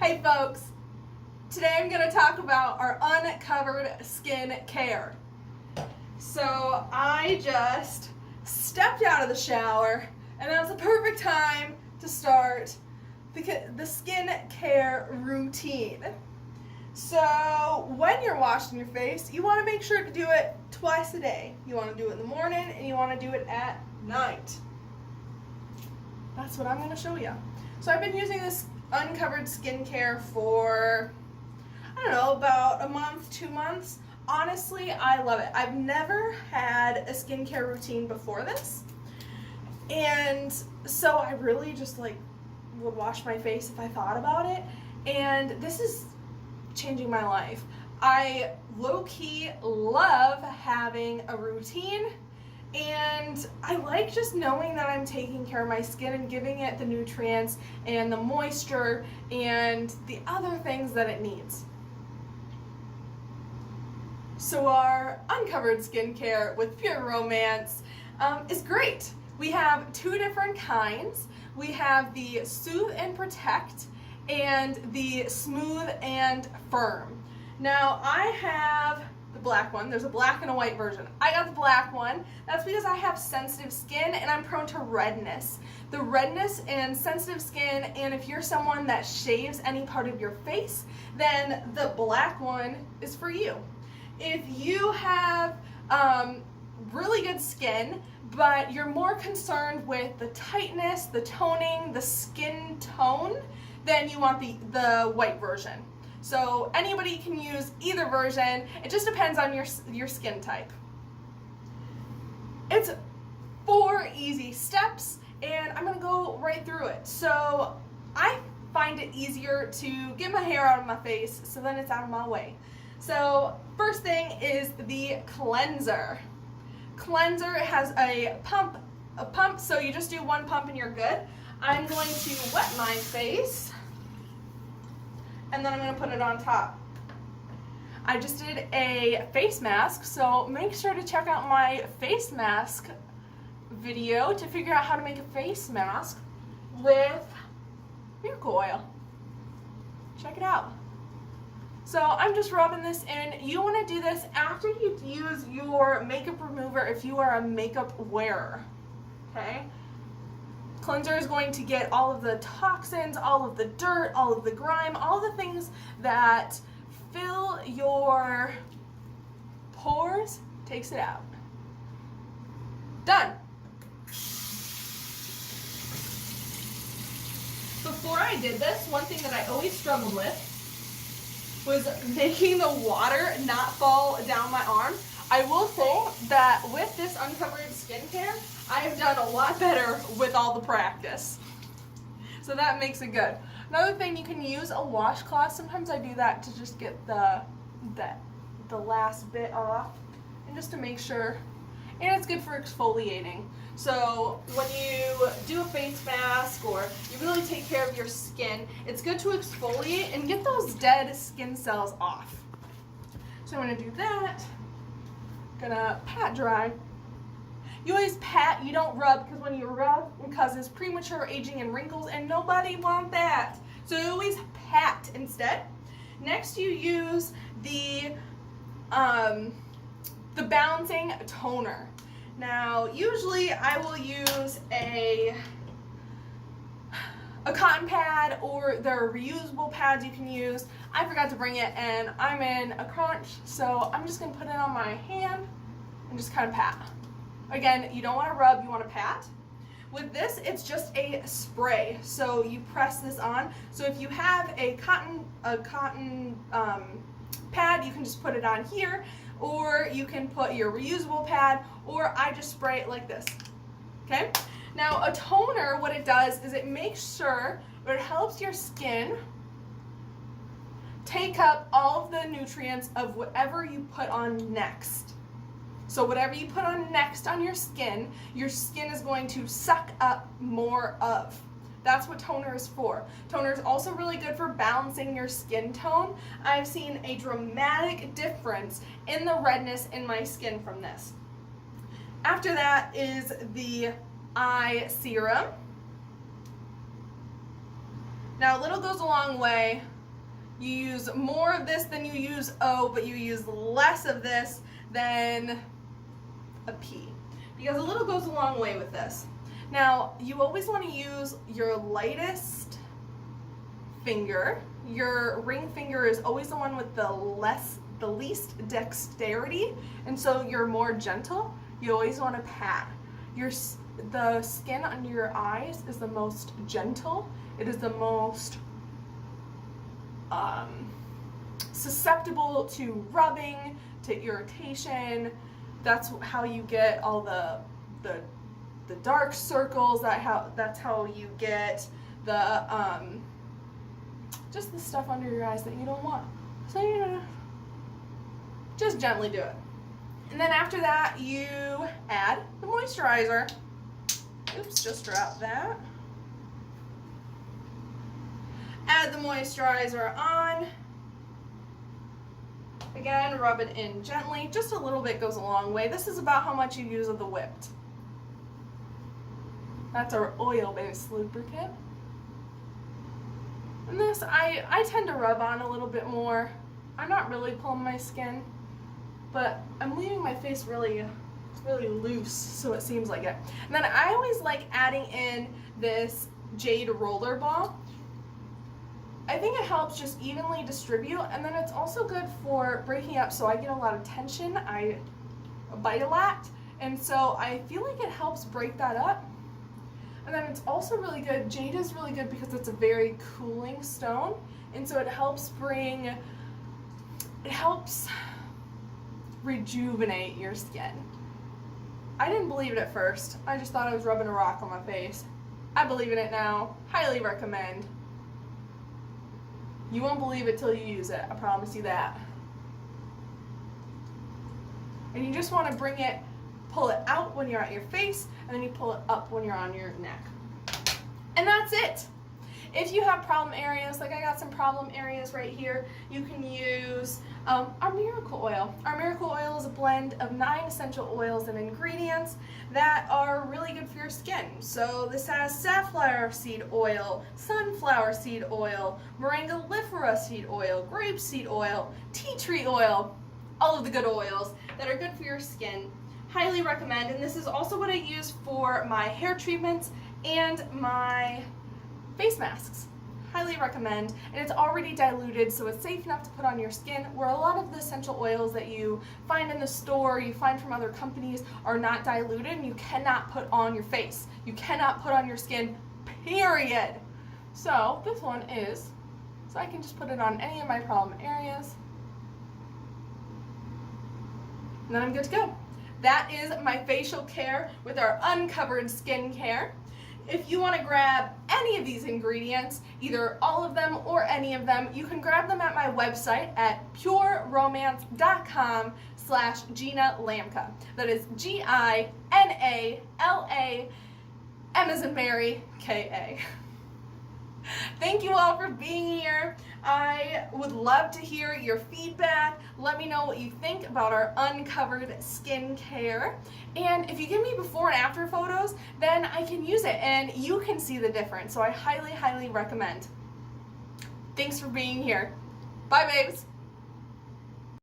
Hey folks, today I'm going to talk about our uncovered skin care. So I just stepped out of the shower and that was the perfect time to start the skin care routine. So when you're washing your face, you want to make sure to do it twice a day. You want to do it in the morning and you want to do it at night. That's what I'm going to show you. So I've been using this uncovered skincare for, I don't know, about a month, 2 months. Honestly, I love it. I've never had a skincare routine before this. And so I really just would wash my face if I thought about it. And this is changing my life. I low-key love having a routine. And I like just knowing that I'm taking care of my skin and giving it the nutrients and the moisture and the other things that it needs. So our uncovered skincare with Pure Romance is great. We have 2 different kinds. We have the Soothe and Protect and the Smooth and Firm. Now I have the black one. There's a black and a white version. I got the black one. That's because I have sensitive skin and I'm prone to redness. The redness and sensitive skin, and if you're someone that shaves any part of your face, then the black one is for you. If you have really good skin, but you're more concerned with the tightness, the toning, the skin tone, then you want the white version. So anybody can use either version. It just depends on your skin type. It's 4 easy steps and I'm going to go right through it. So I find it easier to get my hair out of my face so then it's out of my way. So first thing is the cleanser. Cleanser has a pump, so you just do 1 pump and you're good. I'm going to wet my face and then I'm going to put it on top. I just did a face mask, so make sure to check out my face mask video to figure out how to make a face mask with miracle oil. Check it out. So I'm just rubbing this in. You want to do this after you use your makeup remover if you are a makeup wearer, okay? Cleanser is going to get all of the toxins, all of the dirt, all of the grime, all the things that fill your pores, takes it out. Done. Before I did this, one thing that I always struggled with was making the water not fall down my arm. I will say that with this uncovered skincare, I have done a lot better with all the practice. So that makes it good. Another thing, you can use a washcloth. Sometimes I do that to just get the last bit off and just to make sure. And it's good for exfoliating. So when you do a face mask or you really take care of your skin, it's good to exfoliate and get those dead skin cells off. So I'm going to do that. Gonna pat dry. You always pat, you don't rub, because when you rub, it causes premature aging and wrinkles, and nobody wants that. So you always pat instead. Next, you use the balancing toner. Now, usually I will use a cotton pad, or there are reusable pads you can use. I forgot to bring it and I'm in a crunch, so I'm just going to put it on my hand and just kind of pat. Again, you don't want to rub, you want to pat. With this, it's just a spray, so you press this on. So if you have a cotton pad, you can just put it on here, or you can put your reusable pad, or I just spray it like this. Okay? Now a toner, what it does is it makes sure, or it helps your skin take up all of the nutrients of whatever you put on next. So whatever you put on next on your skin is going to suck up more of. That's what toner is for. Toner is also really good for balancing your skin tone. I've seen a dramatic difference in the redness in my skin from this. After that is the eye serum. Now a little goes a long way. You use more of this than you use O, but you use less of this than a P, because a little goes a long way with this. Now, you always want to use your lightest finger. Your ring finger is always the one with the least dexterity, and so you're more gentle. You always want to pat. The skin under your eyes is the most gentle. It is the most susceptible to rubbing, to irritation. That's how you get all the dark circles. That's how you get the just the stuff under your eyes that you don't want. So you know, just gently do it. And then after that, you add the moisturizer. Oops, just dropped that. Add the moisturizer on. Again, rub it in gently. Just a little bit goes a long way. This is about how much you use of the whipped. That's our oil-based lubricant. And this, I tend to rub on a little bit more. I'm not really pulling my skin, but I'm leaving my face really loose, so it seems like it. And then I always like adding in this jade roller ball. I think it helps just evenly distribute, and then it's also good for breaking up, so I get a lot of tension. I bite a lot, and so I feel like it helps break that up. And then it's also really good, jade is really good because it's a very cooling stone, and so it helps rejuvenate your skin. I didn't believe it at first. I just thought I was rubbing a rock on my face. I believe in it now. Highly recommend. You won't believe it till you use it. I promise you that. And you just want to pull it out when you're at your face, and then you pull it up when you're on your neck. And that's it. If you have problem areas, like I got some problem areas right here, you can use our miracle oil. Our miracle oil is a blend of 9 essential oils and ingredients that are really good for your skin. So this has safflower seed oil, sunflower seed oil, moringa seed oil, grape seed oil, tea tree oil, all of the good oils that are good for your skin. Highly recommend. And this is also what I use for my hair treatments and my face masks. Highly recommend. And it's already diluted, so it's safe enough to put on your skin, where a lot of the essential oils that you find in the store, you find from other companies, are not diluted and you cannot put on your face. You cannot put on your skin, period. So this one is, so I can just put it on any of my problem areas. And then I'm good to go. That is my facial care with our uncovered skincare. If you want to grab any of these ingredients, either all of them or any of them, you can grab them at my website at pureromance.com/Gina Lamka. That is Ginala, M as in Mary, K-A. Thank you all for being here. I would love to hear your feedback. Let me know what you think about our uncovered skincare. And if you give me before and after photos, then I can use it and you can see the difference. So I highly, highly recommend. Thanks for being here. Bye, babes.